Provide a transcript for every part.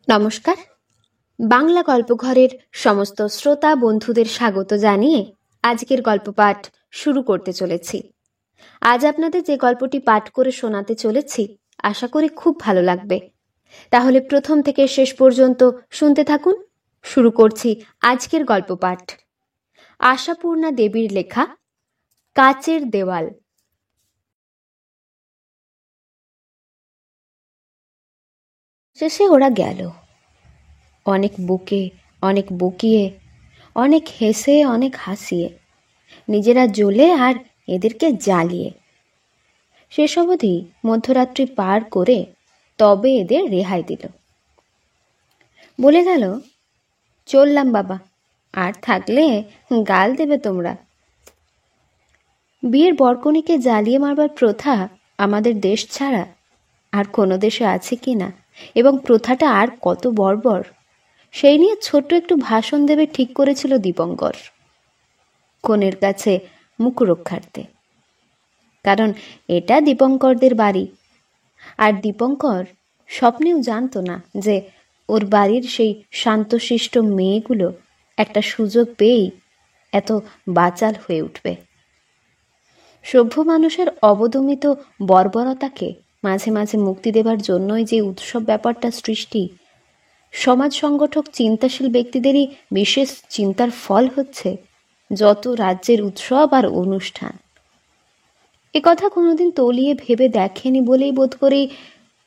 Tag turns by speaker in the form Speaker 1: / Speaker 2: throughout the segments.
Speaker 1: নমস্কার। বাংলা গল্পঘরের সমস্ত শ্রোতা বন্ধুদের স্বাগত জানিয়ে আজকের গল্প পাঠ শুরু করতে চলেছি। আজ আপনাদের যে গল্পটি পাঠ করে শোনাতে চলেছি আশা করি খুব ভালো লাগবে। তাহলে প্রথম থেকে শেষ পর্যন্ত শুনতে থাকুন। শুরু করছি আজকের গল্প পাঠ। আশাপূর্ণা দেবীর লেখা কাচের দেওয়াল। শেষে ওরা গেল। অনেক বুকে, অনেক বকিয়ে, অনেক হেসে, অনেক হাসিয়ে, নিজেরা জ্বলে আর এদেরকে জ্বালিয়ে। শেষ অবধি মধ্যরাত্রি পার করে তবে এদের রেহাই দিল। বলে গেল, চললাম বাবা, আর থাকলে গাল দেবে তোমরা। বিয়ের বরকনেকে জ্বালিয়ে মারবার প্রথা আমাদের দেশ ছাড়া আর কোনো দেশে আছে কি না, এবং প্রথাটা আর কত বর্বর, সেই নিয়ে ছোট্ট একটু ভাষণ দেবে ঠিক করেছিল দীপঙ্কর, কনের কাছে মুখ রক্ষার্থে। কারণ এটা দীপঙ্করদের বাড়ি, আর দীপঙ্কর স্বপ্নেও জানতো না যে ওর বাড়ির সেই শান্তশিষ্ট মেয়েগুলো একটা সুযোগ পেয়েই এত বাচাল হয়ে উঠবে। সভ্য মানুষের অবদমিত বর্বরতাকে মাঝে মাঝে মুক্তি দেবার জন্যই যে উৎসব ব্যাপারটা সৃষ্টি, সমাজ সংগঠক চিন্তাশীল ব্যক্তিদেরই বিশেষ চিন্তার ফল হচ্ছে যত রাজ্যের উৎসব আর অনুষ্ঠান। কথা কোনোদিন তলিয়ে ভেবে দেখেনি বলেই বোধ করি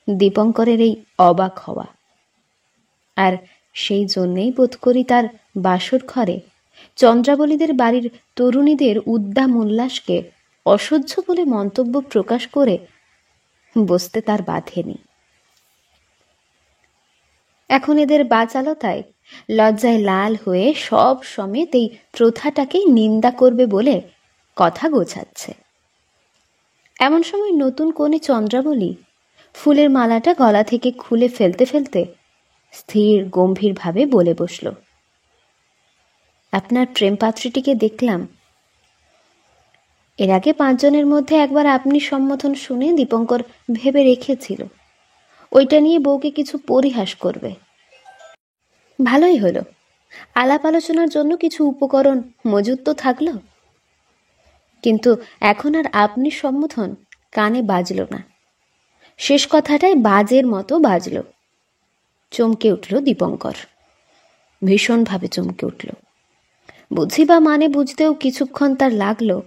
Speaker 1: দীপঙ্করের এই অবাক হওয়া। আর সেই জন্যেই বোধ করি তার বাসর ঘরে চন্দ্রাবলীদের বাড়ির তরুণীদের উদ্দাম উল্লাসকে অসহ্য বলে মন্তব্য প্রকাশ করে বসতে তার বাধেনি। এখন এদের বাচালতায় লজ্জায় লাল হয়ে সব সমেত এই প্রথাটাকেই নিন্দা করবে বলে কথা গোছাচ্ছে। এমন সময় নতুন কনে চন্দ্রাবলী ফুলের মালাটা গলা থেকে খুলে ফেলতে ফেলতে স্থির গম্ভীরভাবে বলে বসল, আপনার প্রেমপাত্রীটিকে দেখলাম। এর আগে 5 জনের মধ্যে একবার আপনি সম্বোধন শুনে দীপঙ্কর ভেবে রেখেছিল ওইটা নিয়ে বউকে কিছু পরিহাস করবে। ভালোই হলো, আলাপ আলোচনার জন্য কিছু উপকরণ মজুদ তো থাকলো। কিন্তু এখন আর আপনি সম্বোধন কানে বাজল না। শেষ কথাটাই বাজের মতো বাজল। চমকে উঠল দীপঙ্কর, ভীষণভাবে চমকে উঠল। বুঝি বা মানে বুঝতেও কিছুক্ষণ তার লাগলো।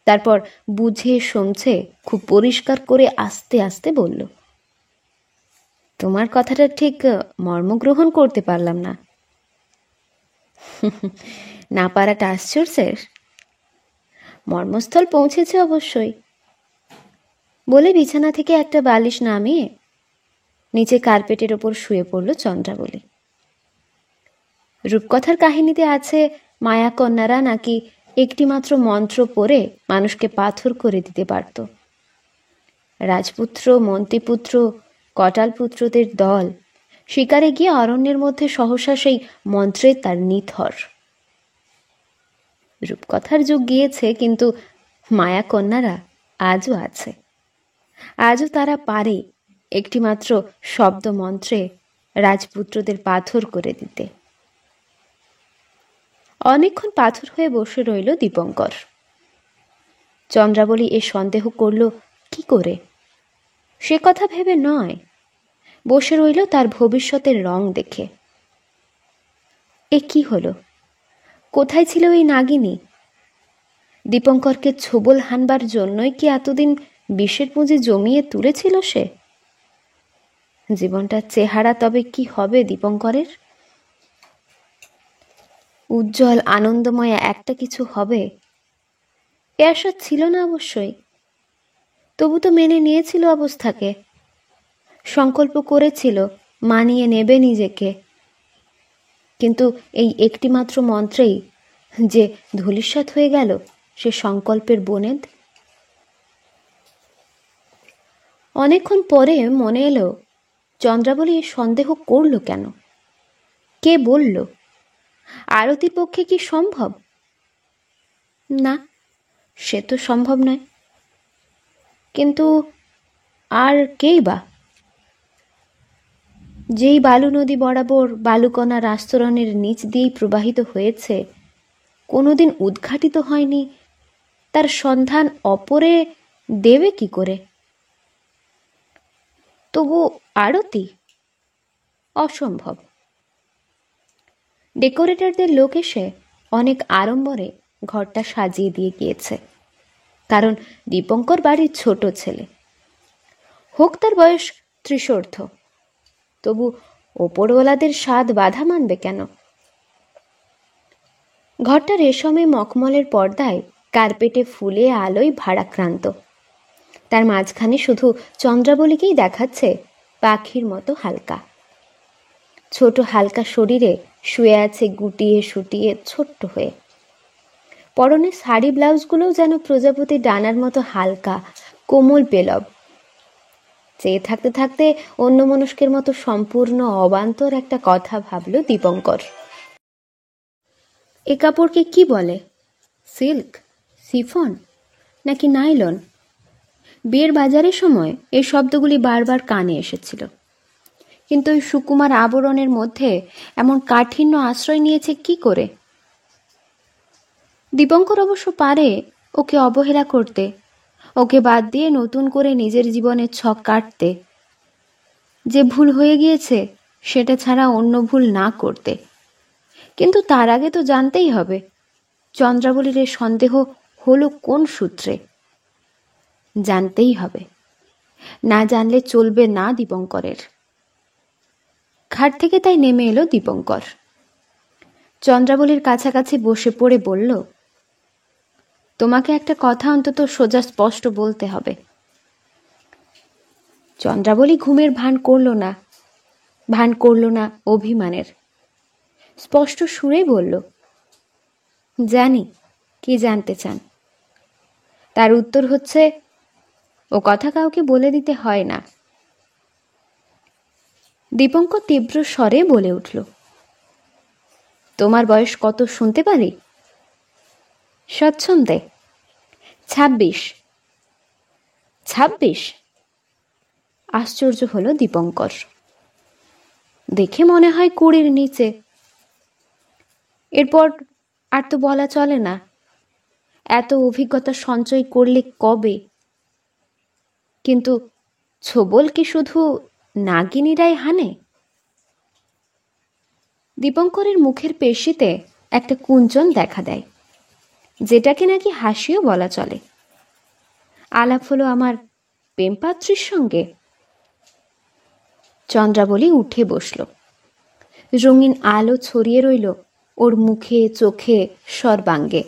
Speaker 1: তারপর বুঝে সমঝে খুব পরিষ্কার করে আস্তে আস্তে বলল, তোমার কথাটা ঠিক মর্মগ্রহণ করতে পারলাম না। না পারাটা আশ্চর্যের? মর্মস্থল পৌঁছেছে অবশ্যই, বলে বিছানা থেকে একটা বালিশ নামিয়ে নিচে কার্পেটের ওপর শুয়ে পড়ল চন্দ্রাবলী। রূপকথার কাহিনীতে আছে মায়াকন্যারা নাকি একটিমাত্র মন্ত্র পড়ে মানুষকে পাথর করে দিতে পারত। রাজপুত্র, মন্ত্রীপুত্র, কটালপুত্রদের দল শিকারে গিয়ে অরণ্যের মধ্যে সহসা সেই মন্ত্রে তার নিথর। রূপকথার যুগ গিয়েছে, কিন্তু মায়াকন্যারা আজও আছে। আজও তারা পারে একটিমাত্র শব্দ মন্ত্রে রাজপুত্রদের পাথর করে দিতে। অনেকক্ষণ পাথর হয়ে বসে রইল দীপঙ্কর। চন্দ্রাবলী এ সন্দেহ করল কি করে? সে কথা ভেবে নয়, বসে রইল তার ভবিষ্যতের রং দেখে। এ কি হলো? কোথায় ছিল এই নাগিনী? দীপঙ্করকে ছোবল হানবার জন্যই কি এতদিন বিষের পুঁজি জমিয়ে তুলেছিল সে? জীবনটার চেহারা তবে কি হবে দীপঙ্করের? উজ্জ্বল আনন্দময় একটা কিছু হবে এ আশা ছিল না অবশ্যই। তবু তো মেনে নিয়েছিল অবস্থাকে, সংকল্প করেছিল মানিয়ে নেবে নিজেকে। কিন্তু এই একটিমাত্র মন্ত্রেই যে ধূলিসাৎ হয়ে গেল সে সংকল্পের বনেদ। অনেকক্ষণ পরে মনে এলো, চন্দ্রাবলী সন্দেহ করল কেন? কে বলল? আরতির পক্ষে কি সম্ভব? না, সে তো সম্ভব নয়। কিন্তু আর কেই বা? যেই বালু নদী বরাবর বালুকণার আস্তরণের নিচ দিয়েই প্রবাহিত হয়েছে, কোনোদিন উদ্ঘাটিত হয়নি, তার সন্ধান অপরে দেবে কি করে? তবু আরতি অসম্ভব। ডেকোরেটরদের লোক এসে অনেক আড়ম্বরে ঘরটা সাজিয়ে দিয়ে গিয়েছে, কারণ দীপঙ্কর বাড়ির ছোট ছেলে। হোক তার বয়স ত্রিশোর্ধ্ব, তবু ওপরওয়ালাদের স্বাদ বাধা মানবে কেন? ঘরটা রেশমে মখমলের পর্দায়, কার্পেটে, ফুলে, আলোয় ভারাক্রান্ত। তার মাঝখানে শুধু চন্দ্রাবলীকেই দেখাচ্ছে পাখির মতো হালকা। ছোট হালকা শরীরে শুয়ে আছে গুটিয়ে সুটিয়ে ছোট্ট হয়ে। পরনে শাড়ি ব্লাউজগুলোও যেন প্রজাপতির ডানার মতো হালকা, কোমল পেলব। চেয়ে থাকতে থাকতে অন্যমনস্কের মতো সম্পূর্ণ অবান্তর একটা কথা ভাবল দীপঙ্কর। এ কাপড়কে কি বলে? সিল্ক, সিফন নাকি নাইলন? বিয়ের বাজারের সময় এই শব্দগুলি বারবার কানে এসেছিল, কিন্তু ওই সুকুমার আবরণের মধ্যে এমন কাঠিন্য আশ্রয় নিয়েছে কি করে? দীপঙ্কর অবশ্য পারে ওকে অবহেলা করতে, ওকে বাদ দিয়ে নতুন করে নিজের জীবনের ছক কাটতে, যে ভুল হয়ে গিয়েছে সেটা ছাড়া অন্য ভুল না করতে। কিন্তু তার আগে তো জানতেই হবে চন্দ্রাবলীর এ সন্দেহ হলো কোন সূত্রে। জানতেই হবে, না জানলে চলবে না দীপঙ্করের। ঘাট থেকে তাই নেমে এলো দীপঙ্কর। চন্দ্রাবলীর কাছাকাছি বসে পড়ে বলল, তোমাকে একটা কথা অন্তত সোজা স্পষ্ট বলতে হবে। চন্দ্রাবলী ঘুমের ভান করল না অভিমানের। স্পষ্ট সুরেই বলল, জানি কি জানতে চান। তার উত্তর হচ্ছে, ও কথা কাউকে বলে দিতে হয় না। দীপঙ্কর তীব্র স্বরে বলে উঠল, তোমার বয়স কত শুনতে পারি? স্বচ্ছন্দে। 26। 26? আশ্চর্য হলো দীপঙ্কর। দেখে মনে হয় 20-র নিচে। এরপর আর তো বলা চলে না, এত অভিজ্ঞতা সঞ্চয় করলে কবে। কিন্তু ছোবল কি শুধু নাগিনীরাই হানে? দীপঙ্করের মুখের পেশিতে একটা কুঞ্চন দেখা দেয়, যেটাকে নাকি হাসিও বলা চলে। আলাপ হলো আমার প্রেমপাত্রীর সঙ্গে। চন্দ্রাবলী উঠে বসল। রঙিন আলো ছড়িয়ে রইল ওর মুখে, চোখে, সর্বাঙ্গে।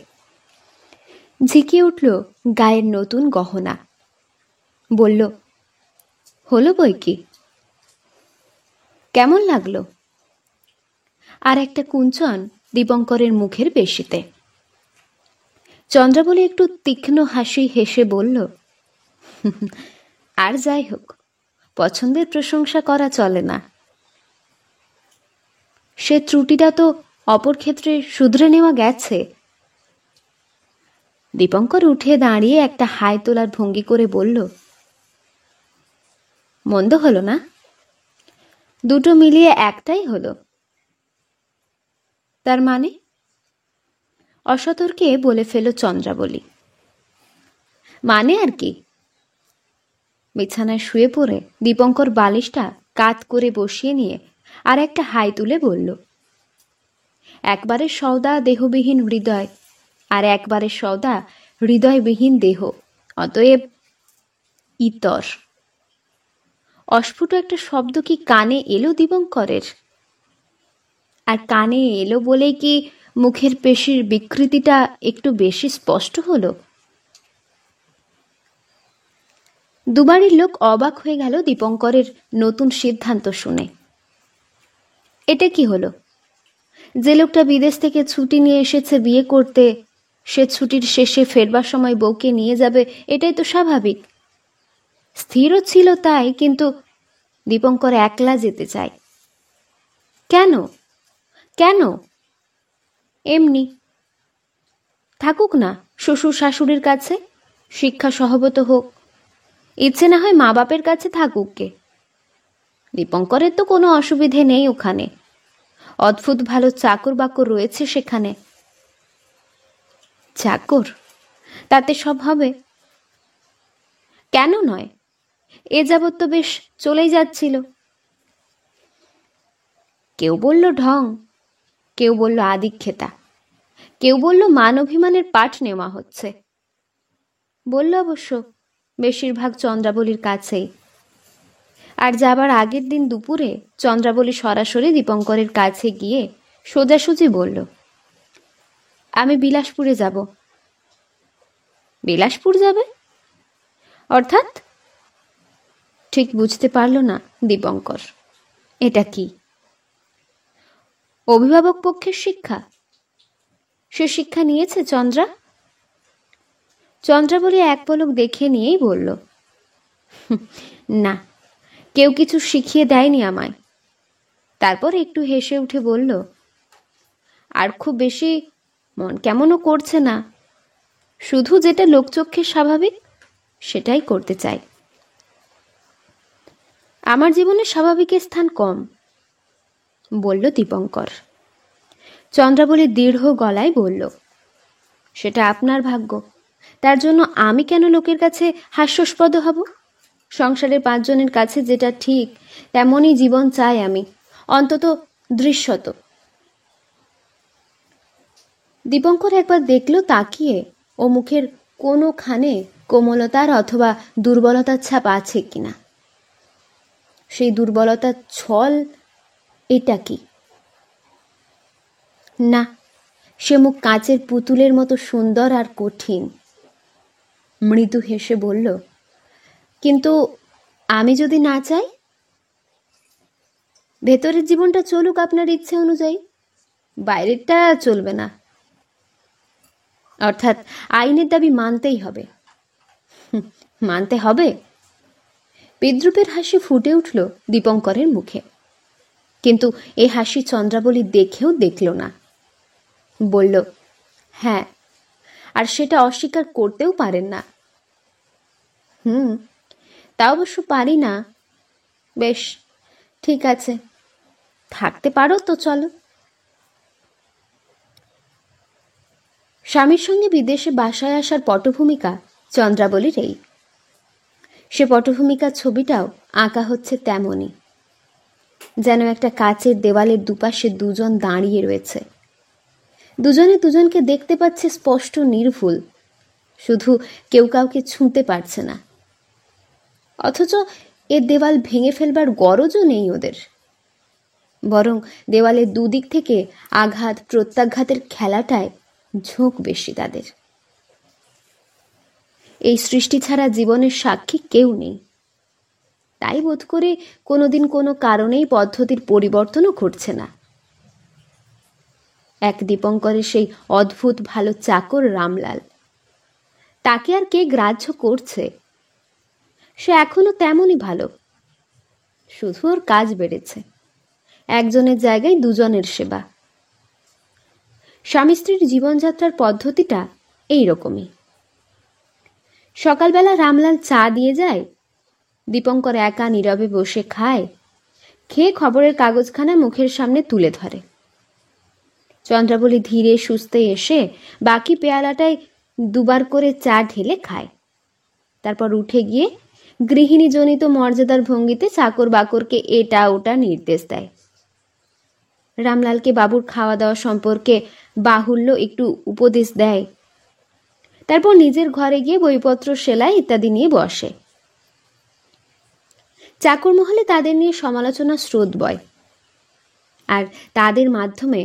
Speaker 1: ঝিকিয়ে উঠল গায়ের নতুন গহনা। বলল, হলো বই কি? কেমন লাগলো? আর একটা কুঞ্চন দীপঙ্করের মুখের পেশিতে। চন্দ্রাবলী একটু তীক্ষ্ণ হাসি হেসে বলল, আর যাই হোক, পছন্দের প্রশংসা করা চলে না। সে ত্রুটিটা তো অপর ক্ষেত্রে শুধরে নেওয়া গেছে। দীপঙ্কর উঠে দাঁড়িয়ে একটা হাই তোলার ভঙ্গি করে বলল, মন্দ হলো না, দুটো মিলিয়ে একটাই হলো। তার মানে? অসতর্কে বলে ফেল চন্দ্রাবলী। মানে আর কি? বিছানায় শুয়ে পড়ে দীপঙ্কর বালিশটা কাত করে বসিয়ে নিয়ে আর একটা হাই তুলে বলল, একবারে সওদা দেহবিহীন হৃদয়, আর একবারে সওদা হৃদয়বিহীন দেহ, অতএব ইতর। অস্ফুট একটা শব্দ কি কানে এলো দীপঙ্করের? আর কানে এলো বলেই কি মুখের পেশির বিকৃতিটা একটু বেশি স্পষ্ট হলো? দুবাড়ির লোক অবাক হয়ে গেল দীপঙ্করের নতুন সিদ্ধান্ত শুনে। এটা কি হলো? যে লোকটা বিদেশ থেকে ছুটি নিয়ে এসেছে বিয়ে করতে, সে ছুটির শেষে ফেরবার সময় বউকে নিয়ে যাবে, এটাই তো স্বাভাবিক। স্থিরও ছিল তাই, কিন্তু দীপঙ্কর একলা যেতে চায়। কেন? কেন? এমনি। থাকুক না শ্বশুর শাশুড়ির কাছে, শিক্ষা সহবত হোক। ইচ্ছে না হয় মা বাপের কাছে থাকুক কে। দীপঙ্করের তো কোনো অসুবিধে নেই ওখানে, অদ্ভুত ভালো চাকর বাকর রয়েছে সেখানে। চাকর? তাতে সব হবে? কেন নয়, এ যাবৎ তো বেশ চলেই যাচ্ছিল। কেউ বলল ঢং, কেউ বলল আদিক্ষেতা, কেউ বলল মান অভিমানের পাঠ নেওয়া হচ্ছে। বলল অবশ্য বেশিরভাগ চন্দ্রাবলীর কাছেই। আর যাবার আগের দিন দুপুরে চন্দ্রাবলী সরাসরি দীপঙ্করের কাছে গিয়ে সোজাসুজি বলল, আমি বিলাসপুরে যাব। বিলাসপুর যাবে অর্থাৎ? ঠিক বুঝতে পারল না দীপঙ্কর। এটা কি? অভিভাবক পক্ষের শিক্ষা? সে শিক্ষা নিয়েছে চন্দ্রা? চন্দ্রাবলী এক পলক দেখে নিয়েই বলল, না, কেউ কিছু শিখিয়ে দেয়নি আমায়। তারপর একটু হেসে উঠে বলল, আর খুব বেশি মন কেমনও করছে না, শুধু যেটা লোকচক্ষে স্বাভাবিক সেটাই করতে চাই। আমার জীবনে স্বাভাবিকের স্থান কম, বলল দীপঙ্কর। চন্দ্রাবলী দৃঢ় গলায় বলল, সেটা আপনার ভাগ্য, তার জন্য আমি কেন লোকের কাছে হাস্যাস্পদ হব? সংসারের 5 জনের কাছে যেটা ঠিক তেমনই জীবন চাই আমি, অন্তত দৃশ্যত। দীপঙ্কর একবার দেখল তাকিয়ে ও মুখের কোনোখানে কোমলতার অথবা দুর্বলতার ছাপ আছে কিনা। সেই দুর্বলতার ছল এটা কি? না, সে মুখ কাঁচের পুতুলের মতো সুন্দর আর কঠিন। মৃদু হেসে বলল, কিন্তু আমি যদি না চাই? ভেতরের জীবনটা চলুক আপনার ইচ্ছে অনুযায়ী, বাইরেরটা চলবে না। অর্থাৎ আইনের দাবি মানতেই হবে। মানতে হবে? বিদ্রুপের হাসি ফুটে উঠল দীপঙ্করের মুখে, কিন্তু এ হাসি চন্দ্রাবলী দেখেও দেখল না। বলল, হ্যাঁ, আর সেটা অস্বীকার করতেও পারেন না। তা অবশ্য পারি না। বেশ, ঠিক আছে, থাকতে পারো তো চলো। স্বামীর সঙ্গে বিদেশে বাসায় আসার পটভূমিকা চন্দ্রাবলীর এই। সে পটভূমিকার ছবিটাও আঁকা হচ্ছে তেমনই, যেন একটা কাচের দেওয়ালের দুপাশে দুজন দাঁড়িয়ে রয়েছে। দুজনে দুজনকে দেখতে পাচ্ছে স্পষ্ট নির্ভুল, শুধু কেউ কাউকে ছুঁতে পারছে না। অথচ এ দেওয়াল ভেঙে ফেলবার গরজও নেই ওদের, বরং দেওয়ালের দুদিক থেকে আঘাত প্রত্যাঘাতের খেলাটায় ঝোঁক বেশি তাদের। এই সৃষ্টি ছাড়া জীবনের সাক্ষী কেউ নেই, তাই বোধ করে কোনোদিন কোনো কারণেই পদ্ধতির পরিবর্তনও ঘটছে না। এক দীপঙ্করের সেই অদ্ভুত ভালো চাকর রামলাল, তাকে আর কে গ্রাহ্য করছে? সে এখনো তেমনই ভালো, শুধু ওর কাজ বেড়েছে, একজনের জায়গায় দুজনের সেবা। স্বামী স্ত্রীর জীবনযাত্রার পদ্ধতিটা এই রকমই। সকালবেলা রামলাল চা দিয়ে যায়, দীপঙ্কর একা নীরবে বসে খায়, খেয়ে খবরের কাগজখানা মুখের সামনে তুলে ধরে। চন্দ্রাবলী ধীরে সুস্থে এসে বাকি পেয়ালাটায় 2 বার করে চা ঢেলে খায়। তারপর উঠে গিয়ে গৃহিণীজনিত মর্যাদার ভঙ্গিতে চাকর বাকরকে এটা ওটা নির্দেশ দেয়। রামলালকে বাবুর খাওয়া দাওয়া সম্পর্কে বাহুল্য একটু উপদেশ দেয়। তারপর নিজের ঘরে গিয়ে বইপত্র সেলাই ইত্যাদি নিয়ে বসে। চাকর মহলে তাদের নিয়ে সমালোচনা স্রোত বয়, আর তাদের মাধ্যমে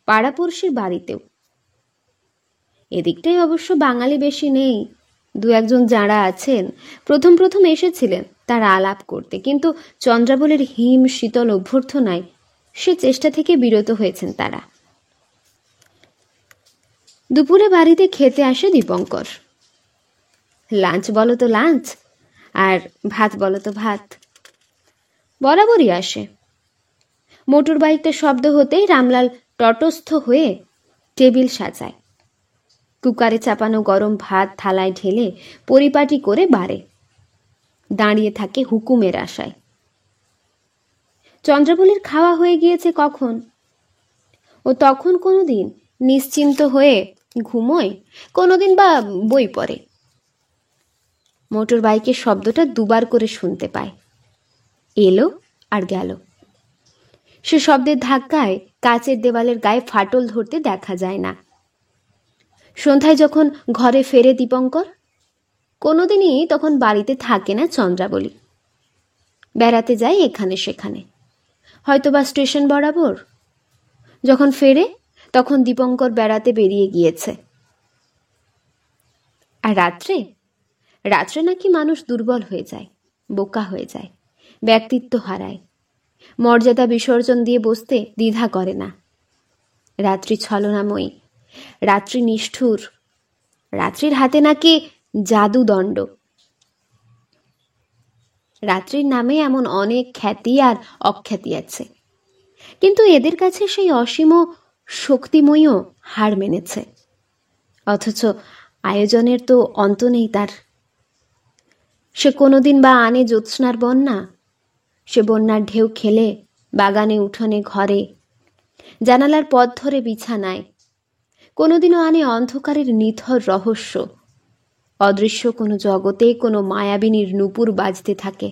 Speaker 1: পাড়াপড়শির বাড়িতেও। এদিকটাই অবশ্য বাঙালি বেশি নেই, 2-1 যাঁরা আছেন প্রথম প্রথম এসেছিলেন তারা আলাপ করতে, কিন্তু চন্দ্রাবলীর হিম শীতল অভ্যর্থনায় সে চেষ্টা থেকে বিরত হয়েছেন তারা। দুপুরে বাড়িতে খেতে আসে দীপঙ্কর। লাঞ্চ বলো তো লাঞ্চ, আর ভাত বলো তো ভাত, বরাবরই আসে। মোটর বাইকটা শব্দ হতেই রামলাল তটস্থ হয়ে টেবিল সাজায়, কুকারে চাপানো গরম ভাত থালায় ঢেলে পরিপাটি করে বাড়ে, দাঁড়িয়ে থাকে হুকুমের আশায়। চন্দ্রাবলীর খাওয়া হয়ে গিয়েছে কখন, ও তখন কোনোদিন নিশ্চিন্ত হয়ে ঘুমোয়, কোনোদিন বা বই পড়ে। মোটর বাইকের শব্দটা দুবার করে শুনতে পায়, এলো আর গেল। সে শব্দের ধাক্কায় কাচের দেওয়ালের গায়ে ফাটল ধরতে দেখা যায় না। সন্ধ্যায় যখন ঘরে ফেরে দীপঙ্কর, কোনোদিনই তখন বাড়িতে থাকে না চন্দ্রাবলী। বেড়াতে যায় এখানে সেখানে, হয়তোবা স্টেশন বরাবর। যখন ফেরে তখন দীপঙ্কর বেড়াতে বেরিয়ে গিয়েছে। আর রাত্রে রাত্রে নাকি মানুষ দুর্বল হয়ে যায়, বোকা হয়ে যায়, ব্যক্তিত্ব হারায়, মর্যাদা বিসর্জন দিয়ে বসতে দ্বিধা করে না। রাত্রি ছলনাময়ী, রাত্রি নিষ্ঠুর, রাত্রির হাতে নাকি জাদুদণ্ড। রাত্রির নামে এমন অনেক খ্যাতি আর অখ্যাতি আছে, কিন্তু এদের কাছে সেই অসীম শক্তিময়ীও হার মেনেছে। অথচ আয়োজনের তো অন্ত নেই তার। সে কোনোদিন বা আনে জ্যোৎস্নার বন্যা, সে বন্যার ঢেউ খেলে বাগানে, উঠোনে, ঘরে, জানালার পথ ধরে বিছানায়। কোনোদিনও আনে অন্ধকারের নিথর রহস্য, অদৃশ্য কোনো জগতে কোনো মায়াবিনীর নূপুর বাজতে থাকে।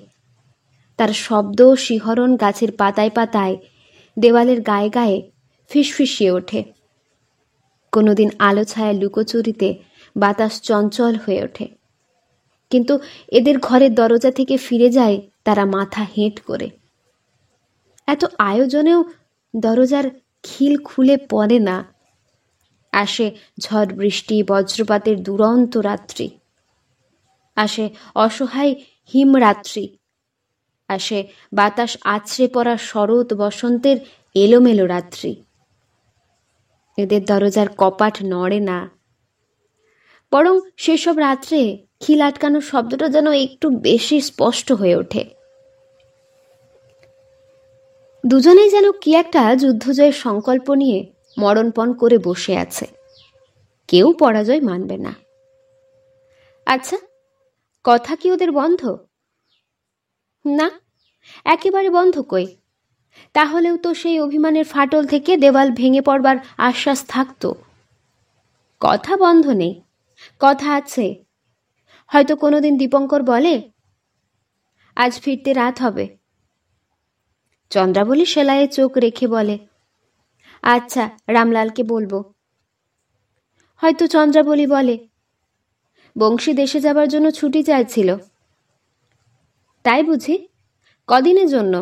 Speaker 1: তার শব্দ শিহরণ গাছের পাতায় পাতায়, দেওয়ালের গায়ে গায়ে ফিসফিসিয়ে ওঠে। কোনোদিন আলো ছায়া লুকোচুরিতে বাতাস চঞ্চল হয়ে ওঠে, কিন্তু এদের ঘরের দরজা থেকে ফিরে যায় তারা মাথা হেঁট করে। এত আয়োজনেও দরজার খিল খুলে পড়ে না। আসে ঝড় বৃষ্টি বজ্রপাতের দুরন্ত রাত্রি, আসে অসহায় হিমরাত্রি, আসে বাতাস আছড়ে পড়া শরৎ বসন্তের এলোমেলো রাত্রি। এদের দরজার কপাট নড়ে না, বরং সেসব রাত্রে খিল আটকানোর শব্দটা যেন একটু বেশি স্পষ্ট হয়ে ওঠে। দুজনেই যেন কি একটা যুদ্ধজয়ের সংকল্প নিয়ে মরণপণ করে বসে আছে, কেউ পরাজয় মানবে না। আচ্ছা, কথা কি ওদের বন্ধ? না, একেবারে বন্ধ কই। তাহলেও তো সেই অভিমানের ফাটল থেকে দেওয়াল ভেঙে পড়বার আশ্বাস থাকতো। কথা বন্ধ নেই, কথা আছে। হয়তো কোনোদিন দীপঙ্কর বলে, আজ ফিরতে রাত হবে। চন্দ্রাবলী সেলাইয়ে চোখ রেখে বলে, আচ্ছা, রামলালকে বলবো। হয়তো চন্দ্রাবলী বলে, বংশী দেশে যাবার জন্য ছুটি চাইছিল। তাই বুঝি? কদিনের জন্য?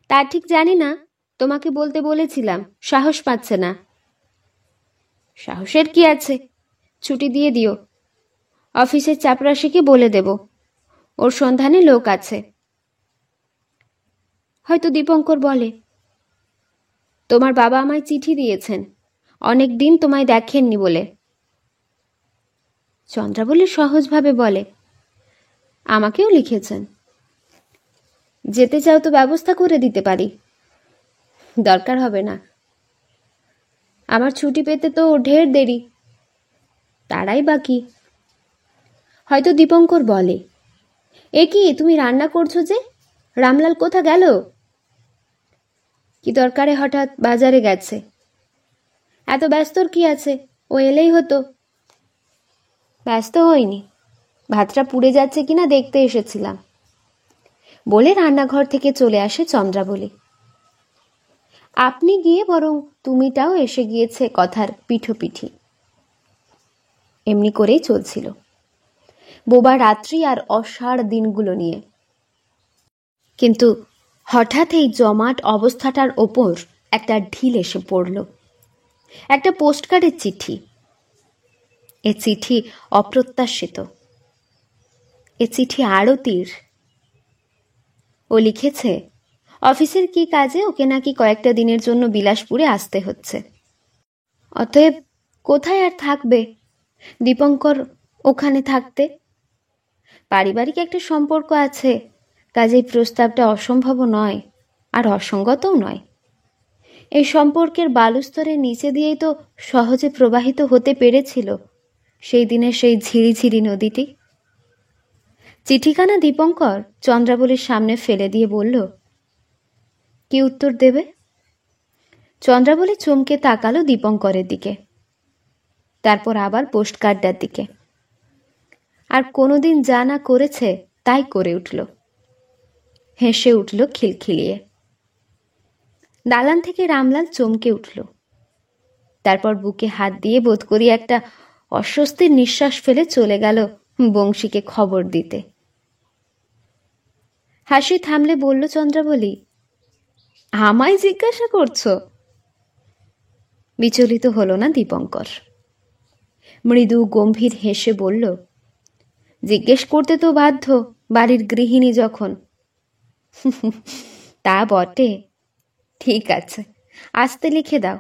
Speaker 1: তা ঠিক জানি না, তোমাকে বলতে বলেছিলাম, সাহস পাচ্ছে না। সাহসের কি আছে, ছুটি দিয়ে দিও। অফিসের চাপরাশিকে বলে দেব, ওর সন্ধানে লোক আছে। হয়তো দীপঙ্কর বলে, তোমার বাবা আমায় চিঠি দিয়েছেন, অনেক দিন তোমায় দেখেননি বলে। চন্দ্রাবলী সহজভাবে বলে, আমাকেও লিখেছেন। যেতে চাও তো ব্যবস্থা করে দিতে পারি। দরকার হবে না, আমার ছুটি পেতে তো ঢের দেরি। তারাই বাকি। হয়তো দীপঙ্কর বলে, এ কি তুমি রান্না করছো যে? রামলাল কোথা গেল? কি দরকারে হঠাৎ বাজারে গেছে। এত ব্যস্তর কি আছে, ও এলেই হতো। ব্যস্ত হইনি, ভাতটা পুড়ে যাচ্ছে কিনা দেখতে এসেছিলাম বলে রান্নাঘর থেকে চলে আসে চন্দ্রাবলী। আপনি গিয়ে বরং তুমিটাও এসে গিয়েছে কথার পিঠোপিঠি। এমনি করেই চলছিল বোবা রাত্রি আর অসাড় দিনগুলো নিয়ে। কিন্তু হঠাৎ এই জমাট অবস্থাটার ওপর একটা ঢিল এসে পড়ল। একটা পোস্টকার্ডের চিঠি। এ চিঠি অপ্রত্যাশিত। এ চিঠি আরতির। ও লিখেছে, অফিসের কি কাজে ওকে নাকি কয়েকটা দিনের জন্য বিলাসপুরে আসতে হচ্ছে। অতএব কোথায় আর থাকবে দীপঙ্কর ওখানে থাকতে? পারিবারিক একটা সম্পর্ক আছে, কাজেই প্রস্তাবটা অসম্ভব নয়, আর অসঙ্গতও নয়। এই সম্পর্কের বালুস্তরের নিচে দিয়েই তো সহজে প্রবাহিত হতে পেরেছিল সেই দিনের সেই ঝিরিঝিরি নদীটি। চিঠিখানা দীপঙ্কর চন্দ্রাবলীর সামনে ফেলে দিয়ে বলল, কি উত্তর দেবে? চন্দ্রাবলী চমকে তাকালো দীপঙ্করের দিকে, তারপর আবার পোস্টকার্ডটার দিকে। আর কোনোদিন যা না করেছে তাই করে উঠল, হেসে উঠল খিলখিলিয়ে। দালান থেকে রামলাল চমকে উঠল, তারপর বুকে হাত দিয়ে বোধ করি একটা অস্বস্তির নিঃশ্বাস ফেলে চলে গেল বংশীকে খবর দিতে। হাসি থামলে বলল চন্দ্রাবলী, আমায় জিজ্ঞাসা করছো? বিচলিত হলো না দীপঙ্কর, মৃদু গম্ভীর হেসে বলল, জিজ্ঞেস করতে তো বাধ্য, বাড়ির গৃহিণী যখন। তা বটে, ঠিক আছে, আসতে লিখে দাও।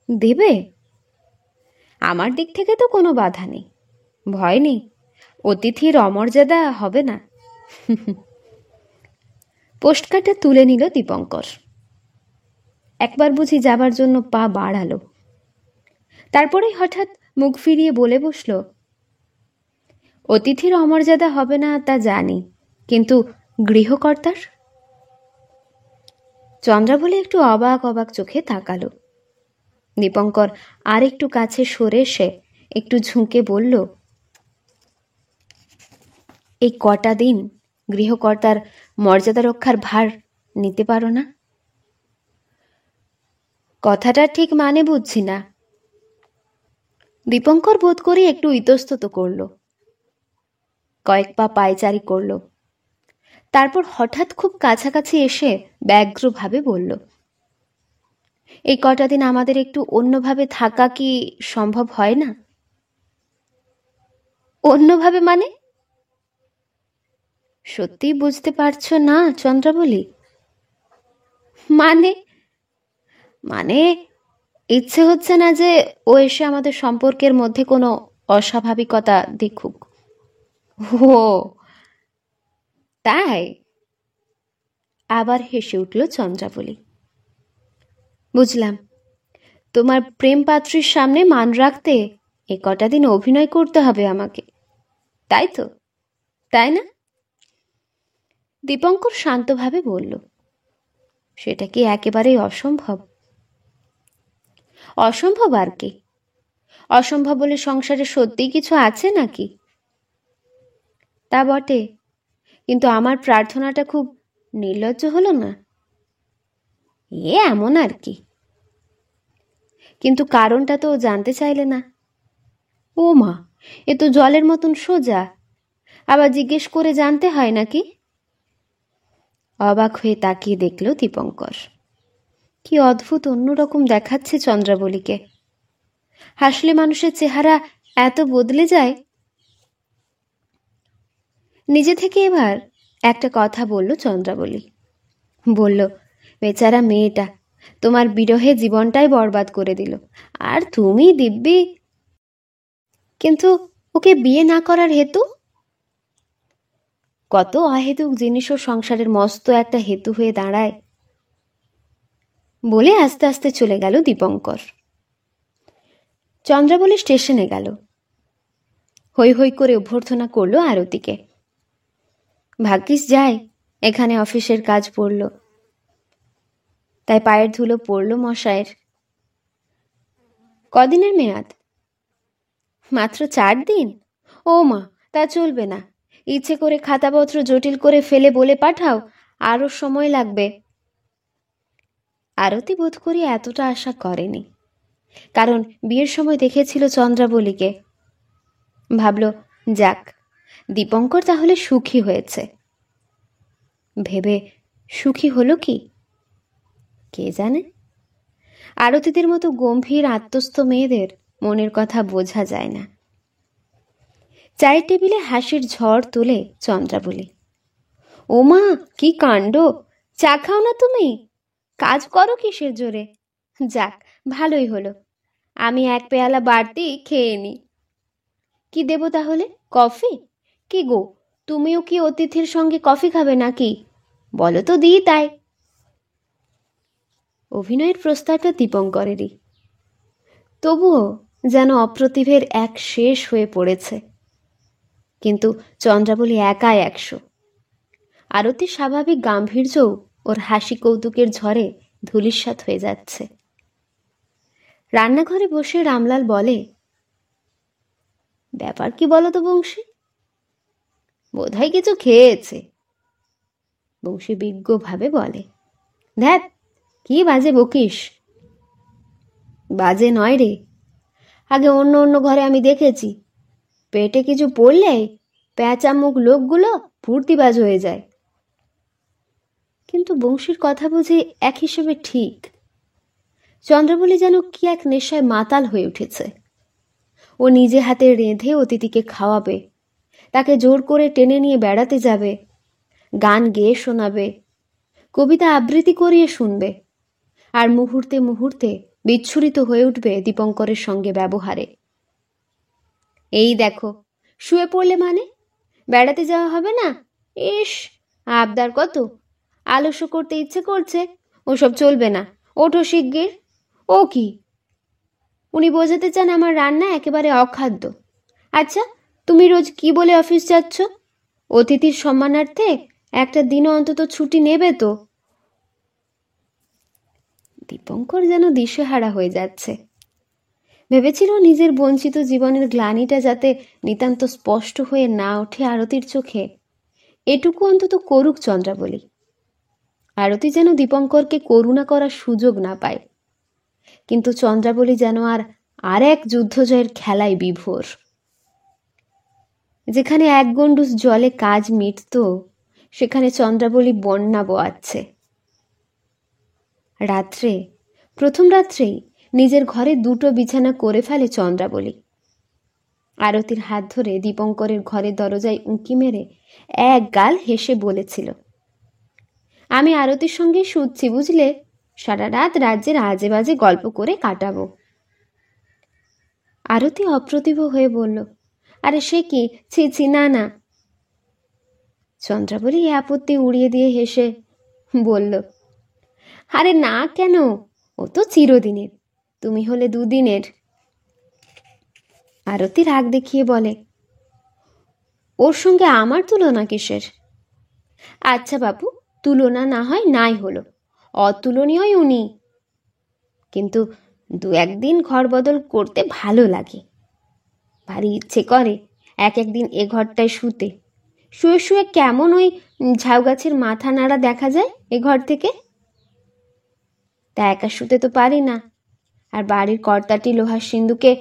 Speaker 1: দেবে? আমার দিক থেকে তো কোনো বাধা নেই, ভয় নেই, অতিথির অমর্যাদা হবে না। পোস্টকার্ডটা তুলে নিল দীপঙ্কর, একবার বুঝি যাবার জন্য পা বাড়ালো, তারপরেই হঠাৎ মুখ ফিরিয়ে বলে বসল, অতিথির অমর্যাদা হবে না তা জানি, কিন্তু গৃহকর্তার? চন্দ্রাবলী একটু অবাক অবাক চোখে তাকালো। দীপঙ্কর আর একটু কাছে সরে এসে একটু ঝুঁকে বলল, এই কটা দিন গৃহকর্তার মর্যাদা রক্ষার ভার নিতে পারো না? কথাটা ঠিক মানে বুঝছি না। দীপঙ্কর বোধ করে একটু ইতস্তত করল, কয়েক পা পায়চারি করল, তারপর হঠাৎ খুব কাছাকাছি এসে ব্যগ্রভাবে বলল, এই কটা দিন আমাদের একটু অন্যভাবে থাকা কি সম্ভব হয় না? অন্যভাবে মানে? সত্যি বুঝতে পারছো না চন্দ্রাবলী? মানে মানে ইচ্ছে হচ্ছে না যে ও এসে আমাদের সম্পর্কের মধ্যে কোনো অস্বাভাবিকতা দেখুক। ও তাই? আবার হেসে উঠল চন্দ্রাবলী। বুঝলাম, তোমার প্রেম পাত্রীর সামনে মান রাখতে এ কটা দিন অভিনয় করতে হবে আমাকে, তাই তো, তাই না? দীপঙ্কর শান্তভাবে বলল, সেটা কি একেবারেই অসম্ভব? অসম্ভব আর কি? অসম্ভব বলে সংসারে সত্যিই কিছু আছে নাকি? তা বটে, কিন্তু আমার প্রার্থনাটা খুব নির্লজ্জ হলো না? এ এমন আর কি। কিন্তু কারণটা তো জানতে চাইলে না। ও মা, এ তো জলের মতন সোজা, আবার জিজ্ঞেস করে জানতে হয় নাকি? অবাক হয়ে তাকিয়ে দেখল দীপঙ্কর। কি অদ্ভুত অন্যরকম দেখাচ্ছে চন্দ্রাবলীকে। হাসলে মানুষের চেহারা এত বদলে যায়। নিজে থেকে এবার একটা কথা বলল চন্দ্রাবলী। বলল, বেচারা মেয়েটা তোমার বিরহে জীবনটাই বরবাদ করে দিল, আর তুমি দিব্যি। কিন্তু ওকে বিয়ে না করার হেতু? কত অহেতুক জিনিসও সংসারের মস্ত একটা হেতু হয়ে দাঁড়ায়। বলে আস্তে আস্তে চলে গেল দীপঙ্কর। চন্দ্রাবলী স্টেশনে গেল, হৈ হৈ করে অভ্যর্থনা করলো আরতিকে। ভাগ্যিস যায়, এখানে অফিসের কাজ পড়ল, তাই পায়ের ধুলো পড়ল মশায়ের। কদিনের মেয়াদ? মাত্র 4 দিন। ও মা, তা চলবে না। ইচ্ছে করে খাতাপত্র জটিল করে ফেলে বলে পাঠাও, আরও সময় লাগবে। আরতি বোধ করি এতটা আশা করেনি, কারণ বিয়ের সময় দেখেছিল চন্দ্রাবলীকে। ভাবল, যাক, দীপঙ্কর তাহলে সুখী হয়েছে। ভেবে সুখী হলো কি কে জানে। আরতিদের মতো গম্ভীর আত্মস্থ মেয়েদের মনের কথা বোঝা যায় না। চায়ের টেবিলে হাসির ঝড় তোলে চন্দ্রাবলী। ও মা, কি কাণ্ড! চা খাও না তুমি? কাজ করো কিসের জোরে? যাক, ভালোই হলো, আমি 1 পেয়ালা বাড়তি খেয়ে নি। কি দেব তাহলে? কফি? কি গো, তুমিও কি অতিথির সঙ্গে কফি খাবে নাকি? বলো তো দিই তাই। অভিনয়ের প্রস্তাবটা দীপঙ্করেরই, তবুও যেন অপ্রতিভের এক শেষ হয়ে পড়েছে। কিন্তু চন্দ্রাবলী একাই 100। আরতির স্বাভাবিক গাম্ভীর্যও ওর হাসি কৌতুকের ঝড়ে ধূলিসাৎ হয়ে যাচ্ছে। রান্নাঘরে বসে রামলাল বলে, ব্যাপার কি বলো তো বংশী? বোধহয় কিছু খেয়েছে। বংশী বিজ্ঞভাবে বলে, ধ্যাত, কি বাজে বকিস। বাজে নয় রে, আগে অন্য অন্য ঘরে আমি দেখেছি, পেটে কিছু পড়লে প্যাঁচা মুখ লোকগুলো ফুর্তিবাজ হয়ে যায়। কিন্তু বংশীর কথা বুঝি এক হিসেবে ঠিক। চন্দ্রাবলী যেন কি এক নেশায় মাতাল হয়ে উঠেছে। ও নিজে হাতে রেঁধে অতিথিকে খাওয়াবে, তাকে জোর করে টেনে নিয়ে বেড়াতে যাবে, গান গেয়ে শোনাবে, কবিতা আবৃত্তি করিয়ে শুনবে, আর মুহূর্তে মুহূর্তে বিচ্ছুরিত হয়ে উঠবে দীপঙ্করের সঙ্গে ব্যবহারে। এই দেখো, শুয়ে পড়লে মানে বেড়াতে যাওয়া হবে না? ইস, আবদার কত, আলস্য করতে ইচ্ছে করছে, ওসব চলবে না, ওঠো শিগগির। ও কি, উনি বোঝাতে চান আমার রান্না একেবারে অখাদ্য। আচ্ছা, তুমি রোজ কি বলে অফিস যাচ্ছ? অতিথির সম্মানার্থে একটা দিনও অন্তত ছুটি নেবে তো? দীপঙ্কর যেন দিশেহারা হয়ে যাচ্ছে। ভেবেছিল নিজের বঞ্চিত জীবনের গ্লানিটা যাতে নিতান্ত স্পষ্ট হয়ে না ওঠে আরতির চোখে, এটুকু অন্তত করুক চন্দ্রাবলী। আরতি যেন দীপঙ্করকে করুণা করার সুযোগ না পায়। কিন্তু চন্দ্রাবলী যেন আর এক যুদ্ধজয়ের খেলায় বিভোর। যেখানে এক গণ্ডুষ জলে কাজ মিটত, সেখানে চন্দ্রাবলী বন্যা বোয়াচ্ছে। প্রথম রাত্রেই নিজের ঘরে 2টো বিছানা করে ফেলে চন্দ্রাবলী। আরতির হাত ধরে দীপঙ্করের ঘরের দরজায় উঁকি মেরে এক গাল হেসে বলেছিল, আমি আরতির সঙ্গে শুচ্ছি বুঝলে, সারা রাত রাজ্যের আজে বাজে গল্প করে কাটাবো। আরতি অপ্রতিভ হয়ে বলল, আরে সে কি, ছি ছি, না না। চন্দ্রাবলী আপত্তি উড়িয়ে দিয়ে হেসে বলল, আরে না কেন, ও তো চিরদিনের, তুমি হলে 2 দিনের। আরতি রাগ দেখিয়ে বলে, ওর সঙ্গে আমার তুলনা কিসের? আচ্ছা বাবু, তুলনা না হয় নাই হলো, অতুলনীয়ই উনি। কিন্তু 2-1 দিন ঘর বদল করতে ভালো লাগে। ভারী ইচ্ছে করে এক একদিন এ ঘরটায় শুতে। শুয়ে শুয়ে কেমন ওই ঝাউ গাছের মাথা নাড়া দেখা যায় এ ঘর থেকে। তা একা শুতে তো পারি না, আর বাড়ির কর্তাটি লোহার সিন্ধুকে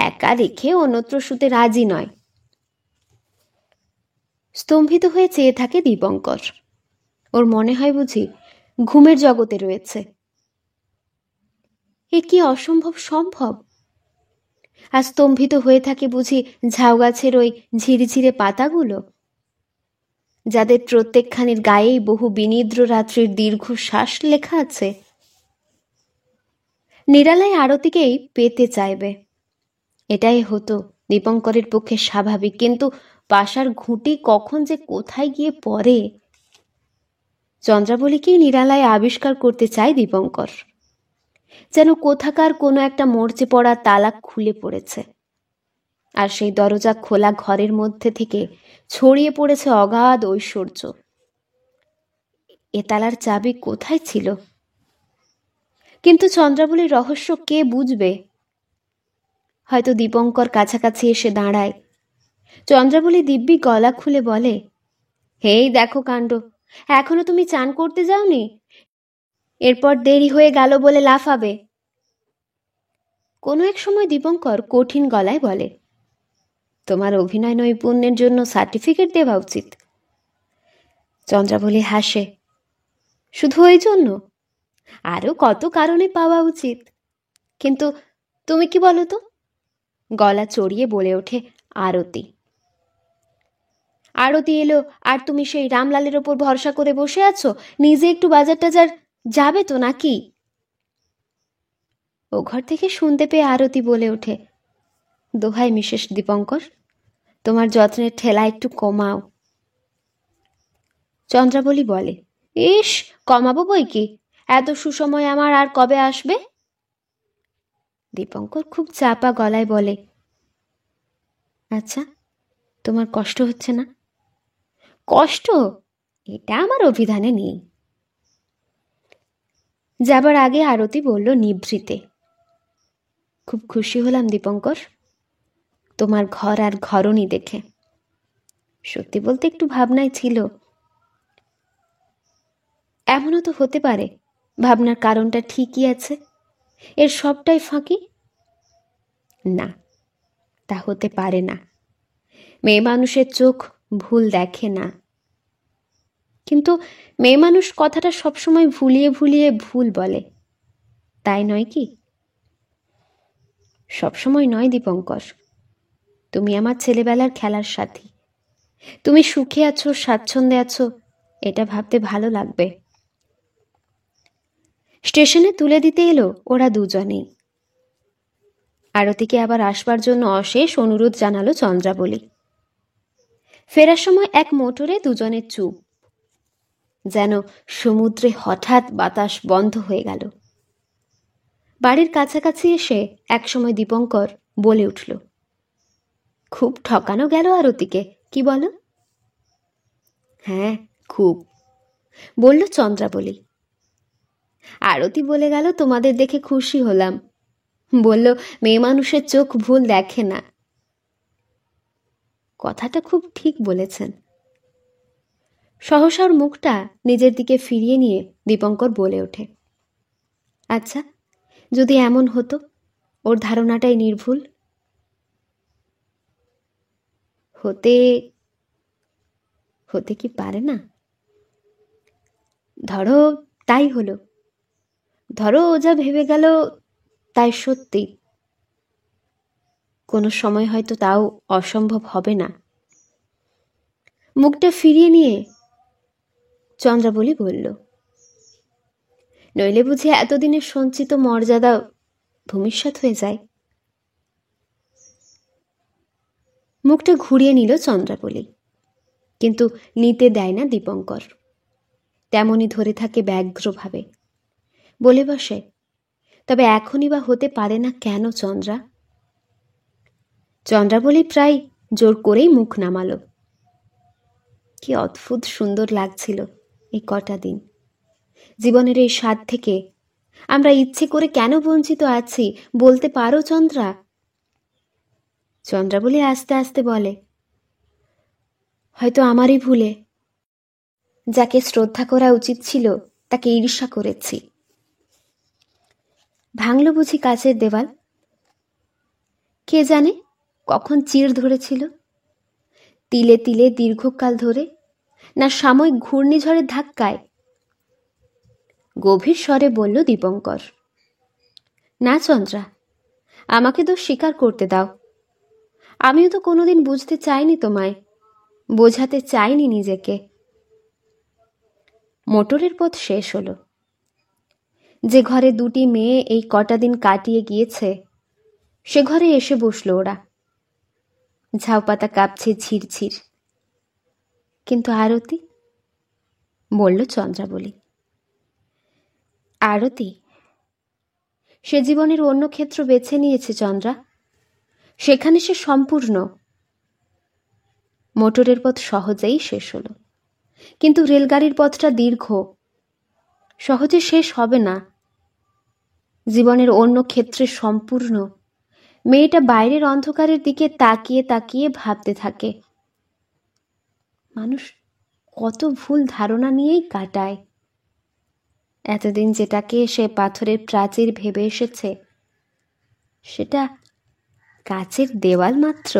Speaker 1: একা রেখে অন্যত্র শুতে রাজি নয়। স্তম্ভিত হয়ে চেয়ে থাকে দীপঙ্কর। ওর মনে হয় বুঝি ঘুমের জগতে রয়েছে। এ কি অসম্ভব সম্ভব? আর স্তম্ভিত হয়ে থাকে বুঝি ঝাউ গাছের ওই ঝিরিঝিরে পাতাগুলো, যাদের প্রত্যেকখানির গায়েই বহু বিনিদ্র রাত্রির দীর্ঘ শ্বাস লেখা আছে। নিরালায় আরতিকেই পেতে চাইবে, এটাই হতো দীপঙ্করের পক্ষে স্বাভাবিক। কিন্তু পাশার ঘুঁটি কখন যে কোথায় গিয়ে পড়ে, চন্দ্রাবলীকেই নিরালায় আবিষ্কার করতে চায় দীপঙ্কর। যেন কোথাকার কোনো একটা মরচে পড়া তালা খুলে পড়েছে, আর সেই দরজা খোলা ঘরের মধ্যে থেকে ছড়িয়ে পড়েছে অগাধ ঐশ্বর্য। এ তালার চাবি কোথায় ছিল? কিন্তু চন্দ্রাবলীর রহস্য কে বুঝবে? হয়তো দীপঙ্কর কাছাকাছি এসে দাঁড়ায়। চন্দ্রাবলী দিব্যি গলা খুলে বলে, হেই দেখো কাণ্ড, এখনো তুমি চান করতে যাওনি? এরপর দেরি হয়ে গেল বলে লাফাবে। কোনো এক সময় দীপঙ্কর কঠিন গলায় বলে, তোমার অভিনয় নৈপুণ্যের জন্য সার্টিফিকেট দেওয়া উচিত। চন্দ্রাবলী হাসে, শুধু ওই জন্য? আরও কত কারণে পাওয়া উচিত। কিন্তু তুমি কি বলো তো? গলা চড়িয়ে বলে ওঠে আরতি। আরতি এলো আর তুমি সেই রামলালের ওপর ভরসা করে বসে আছো? নিজে একটু বাজার টাজার যাবে তো নাকি? ও ঘর থেকে শুনতে পেয়ে আরতি বলে ওঠে, দোহাই মিসেস দীপঙ্কর, তোমার যত্নের ঠেলা একটু কমাও। চন্দ্রাবলী বলে, ইস, কমাবো বই কি, এত সুসময় আমার আর কবে আসবে? দীপঙ্কর খুব চাপা গলায় বলে, আচ্ছা, তোমার কষ্ট হচ্ছে না? কষ্ট? এটা আমার অভিধানে নেই। যাবার আগে আরতি বলল নিভৃতে, খুব খুশি হলাম দীপঙ্কর, তোমার ঘর আর ঘরণী দেখে। সত্যি বলতে একটু ভাবনায় ছিল। এমনও তো হতে পারে ভাবনার কারণটা ঠিকই আছে, এর সবটাই ফাঁকি। না, তা হতে পারে না। মেয়ে মানুষের চোখ ভুল দেখে না। কিন্তু মেয়ে মানুষ কথাটা সবসময় ভুলিয়ে ভুলিয়ে ভুল বলে, তাই নয় কি? সবসময় নয় দীপঙ্কর। তুমি আমার ছেলেবেলার খেলার সাথী। তুমি সুখে আছো, স্বাচ্ছন্দ্যে আছো, এটা ভাবতে ভালো লাগবে। স্টেশনে তুলে দিতে এলো ওরা দুজনেই। আরতিকে আবার আসবার জন্য অশেষ অনুরোধ জানালো চন্দ্রাবলী। ফেরার সময় এক মোটরে দুজনের চুপ, যেন সমুদ্রে হঠাৎ বাতাস বন্ধ হয়ে গেল। বাড়ির কাছাকাছি এসে একসময় দীপঙ্কর বলে উঠল, খুব ঠকানো গেল আরতিকে, কি বলো? হ্যাঁ, খুব, বলল চন্দ্রাবলী। আরতি বলে গেল, তোমাদের দেখে খুশি হলাম। বলল মেয়ে মানুষের চোখ ভুল দেখে না। কথাটা খুব ঠিক বলেছেন। সহসার মুখটা নিজের দিকে ফিরিয়ে নিয়ে দীপঙ্কর বলে ওঠে, আচ্ছা, যদি এমন হতো, ওর ধারণাটাই নির্ভুল হতে হতে কি পারে না? ধরো তাই হলো, ধরো ও যা ভেবে গেল তাই সত্যি, কোনো সময় হয়তো তাও অসম্ভব হবে না। মুখটা ফিরিয়ে নিয়ে চন্দ্রাবলী বলল, নইলে বুঝি এতদিনের সঞ্চিত মর্যাদা ভূমিষ্যৎ হয়ে যায়? মুখটা ঘুরিয়ে নিল চন্দ্রাবলী, কিন্তু নিতে দেয় না দীপঙ্কর। তেমনি ধরে থাকে ব্যগ্রভাবে, বলে বসে, তবে এখনই বা হতে পারে না কেন চন্দ্রা? চন্দ্রাবলী প্রায় জোর করেই মুখ নামালো। কি অদ্ভুত সুন্দর লাগছিল এই কটা দিন। জীবনের এই স্বাদ থেকে আমরা ইচ্ছে করে কেন বঞ্চিত আছি বলতে পারো চন্দ্রা? চন্দ্রাবলী আস্তে আস্তে বলে, হয়তো আমারই ভুলে। যাকে শ্রদ্ধা করা উচিত ছিল তাকে ঈর্ষা করেছি। ভাঙল বুঝি কাচের দেওয়াল? কে জানে কখন চির ধরেছিল, তিলে তিলে দীর্ঘকাল ধরে, না সাময়িক ঘূর্ণিঝড়ের ধাক্কায়? গভীর স্বরে বলল দীপঙ্কর, না চন্দ্রা, আমাকে দোষ স্বীকার করতে দাও। আমিও তো কোনোদিন বুঝতে চাইনি তোমায়, বোঝাতে চাইনি নিজেকে। মোটরের পথ শেষ হলো। যে ঘরে দুটি মেয়ে এই কটা দিন কাটিয়ে গিয়েছে সে ঘরে এসে বসল ওরা। ঝাউপাতা কাঁপছে ঝিরঝির। কিন্তু আরতি, বলল চন্দ্রাবলী। আরতি, সে জীবনের অন্য ক্ষেত্র বেছে নিয়েছে চন্দ্রা, সেখানে সে সম্পূর্ণ। মোটরের পথ সহজেই শেষ হলো, কিন্তু রেলগাড়ির পথটা দীর্ঘ, সহজে শেষ হবে না। জীবনের অন্য ক্ষেত্রে সম্পূর্ণ। মেয়েটা বাইরের অন্ধকারের দিকে তাকিয়ে তাকিয়ে ভাবতে থাকে। মানুষ কত ভুল ধারণা নিয়েই কাটায়। এতদিন যেটাকে সে পাথরের প্রাচীর ভেবে এসেছে সেটা কাচের দেওয়াল মাত্র।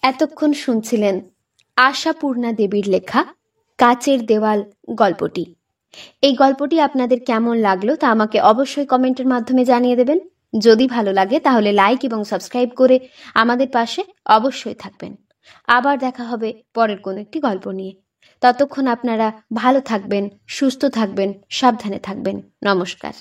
Speaker 1: এতক্ষণ শুনছিলেন আশাপূর্ণা দেবীর লেখা কাচের দেওয়াল গল্পটি। এই গল্পটি আপনাদের কেমন লাগলো তা আমাকে অবশ্যই কমেন্টের মাধ্যমে জানিয়ে দেবেন। যদি ভালো লাগে তাহলে লাইক এবং সাবস্ক্রাইব করে আমাদের পাশে অবশ্যই থাকবেন। আবার দেখা হবে পরের কোনো একটি গল্প নিয়ে। ততক্ষণ আপনারা ভালো থাকবেন, সুস্থ থাকবেন, সাবধানে থাকবেন। নমস্কার।